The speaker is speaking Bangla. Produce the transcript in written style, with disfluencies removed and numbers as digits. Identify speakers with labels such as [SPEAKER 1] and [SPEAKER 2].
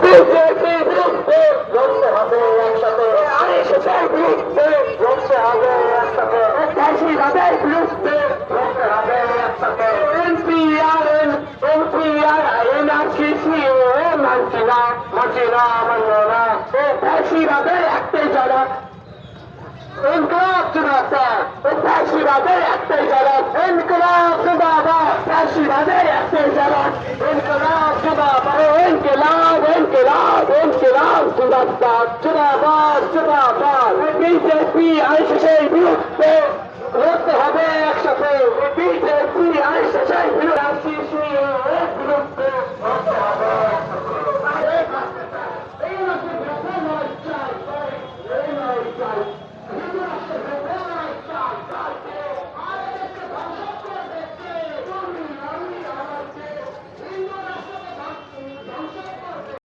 [SPEAKER 1] বিজেপির বিরুদ্ধে লড়তে হবে একসাথে, আইএসএসের বিরুদ্ধে লড়তে হবে একসাথে, ফ্যাসিবাদের বিরুদ্ধে লড়তে হবে একসাথে। এনপিআরএন এনআরসিসি মানছি না মানব না, ও ফ্যাসিবাদের একটাই যারা ইনকলাব জিন্দাবাদ, ও ফ্যাসিবাদের একটাই যারা ইনকলাব জিন্দাবাদ, ফ্যাসিবাদের একটাই যারা ইনকলাব জিন্দাবাদ, ইনকলাব ইনকলাব ইনকলাব জিন্দাবাদ, জিন্দাবাদ জিন্দাবাদ। বিজেপি আইএসএসের বিরুদ্ধে লড়তে হবে একসাথে, বিজেপি আইএসএসের বিরুদ্ধে লড়তে হবে।